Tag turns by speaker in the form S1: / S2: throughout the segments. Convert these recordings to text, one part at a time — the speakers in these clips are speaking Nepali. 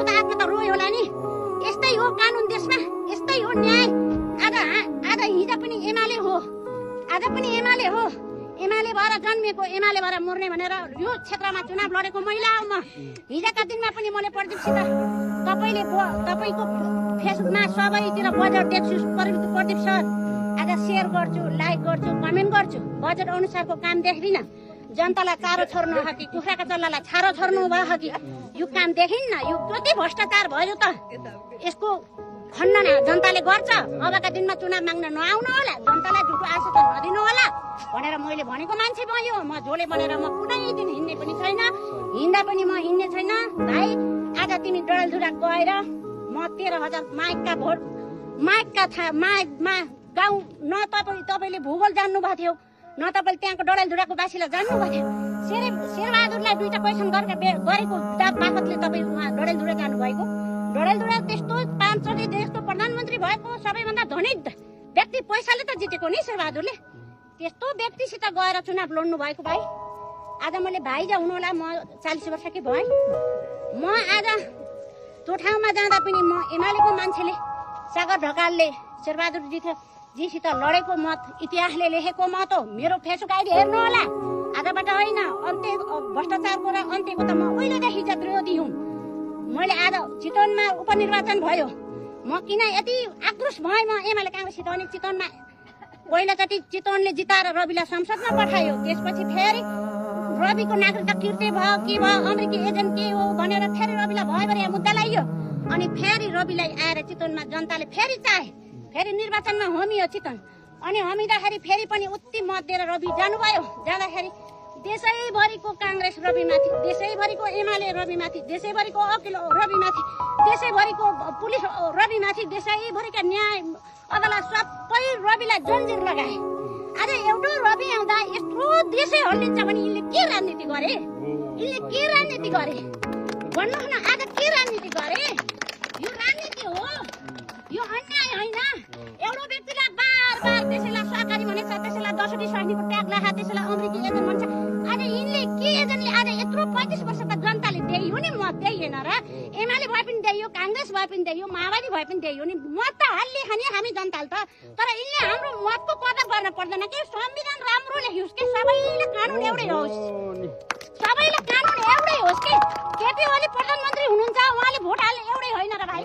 S1: त आत्मा त रोयो होला नि। यस्तै हो कानुन देशमा, यस्तै हो न्याय। आज हिजो पनि एमाले हो, आज पनि एमाले हो। एमाले भएर जन्मेको, एमाले भएर मर्ने भनेर यो क्षेत्रमा चुनाव लडेको महिला हो म। हिजोका दिनमा पनि मैले प्रदीपसित तपाईँको फेसबुकमा सबैतिर बजेट देख्छु प्रदीप सर, आज सेयर गर्छु, लाइक गर्छु, कमेन्ट गर्छु। बजेट अनुसारको काम देख्दिन। जनतालाई चारो छोड्नु हो कि कुखुराका चल्लालाई छारो छोड्नु भयो कि यो काम देखिन्न। यो कति भ्रष्टाचार भयो त, यसको खण्डन जनताले गर्छ। अबका दिनमा चुनाव माग्न नआउनु होला, जनतालाई झुटो आशा नदिनु होला भनेर मैले भनेको मान्छे भयो। म झोले बनेर म कुनै दिन हिँड्ने पनि छैन, हिँड्दा पनि म हिँड्ने छैन। भाइ आज तिमी डडेलधुरा गएर म 13,000 माइकका भोट, माइकमा गाउँ न तपाईँले भूगोल जान्नुभएको थियो, न तपाईँले त्यहाँको डडेलधुराको बासीलाई जान्नुभएको थियो। शेरबहादुरलाई 2टा क्वेसन गरेको जात बापतले तपाईँ उहाँ डडेलधुरा जानुभएको। डडेलधुरा त्यस्तो 5 चोटि देशको प्रधानमन्त्री भएको सबैभन्दा धनी व्यक्ति, पैसाले त जितेको नि शेरबहादुरले। त्यस्तो व्यक्तिसित गएर चुनाव लड्नु भएको भाइ। आज मैले भाइजा हुनु होला, म 40 वर्षकी भएँ। म आज त्यो ठाउँमा जाँदा पनि म एमालेको मान्छेले, सागर ढकालले शेरबहादुर जीसित लडेको मत, इतिहासले लेखेको मत हो। मेरो फेसबुक आइडी हेर्नु होला। आजबाट होइन, अन्त्य भ्रष्टाचारको र अन्त्यको त म उहिलेदेखि विरोधी हुँ। मैले आज चितवनमा उपनिर्वाचन भयो, म किन यति आक्रोश भएँ, म एमाले काङ्ग्रेससित अनि चितवनमा पहिलोचोटि चितवनले जिताएर रविलाई संसदमा पठायो। त्यसपछि फेरि रविको नागरिकता किर्ते भयो के भयो, अमेरिकी एजेन्ट के हो भनेर फेरि रविलाई भयो भने मुद्दा लगाइयो। अनि फेरि रविलाई आएर चितवनमा जनताले फेरि चाहे, फेरि निर्वाचनमा होमियो चितवन। अनि होमिँदाखेरि फेरि पनि उति मत दिएर रवि जानुभयो। जाँदाखेरि देशैभरिको काङ्ग्रेस रविमाथि, देशैभरिको एमाले रविमाथि, देशैभरिको वकिल रविमाथि, देशैभरिको पुलिस रविमाथि, देशैभरिका न्याय अदालत सबै रविलाई जन्जिर लगाए। आज एउटा रवि आउँदा यत्रो देशै हल्लिन्छ भने यिनले के राजनीति गरे? यिनले के राजनीति गरे भन्नुहोस् न? आज के राजनीति गरे? यो राजनीति हो, यो अन्याय होइन। एउटा व्यक्तिलाई बार त्यसैलाई सहकारी भनेछ, त्यसैलाई 10वटी सैनिकको ट्याग राखा, त्यसैलाई अमेरिकी एजेन्ट भन्छ। आज यिनले के एजेन्टले आज यत्रो 35 वर्ष त जनताले दियो नि, मत दिएन र? एमाले भए पनि दियो, काङ्ग्रेस भए पनि दियो, माओवादी भए पनि दियो नि, मत त हाल्ने खाने हामी जनताले त। तर यिनले हाम्रो मतको कदर गर्न पर्दैन कि? संविधान राम्रो लेखियोस् कि सबैले कानुन एउटै होस्, सबैले कानुन एउटै होस् कि? केपी ओली प्रधानमन्त्री हुनुहुन्छ, उहाँले भोट हाल्ने एउटै होइन र भाइ?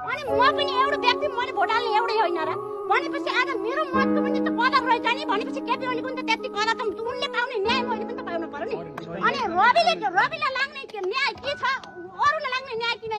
S1: अनि म पनि एउटा व्यक्ति, मैले भोट हाल्ने एउटै होइन र? भनेपछि आज मेरो मतको पनि त कदर रहेछ नि। भनेपछि केपी ओलीको पनि त त्यति कदर त उनले पाउने न्याय मैले पनि त पाउनु पर्यो नि। अनि रविलाई लाग्ने न्याय के छ? अरूलाई लाग्ने न्याय किन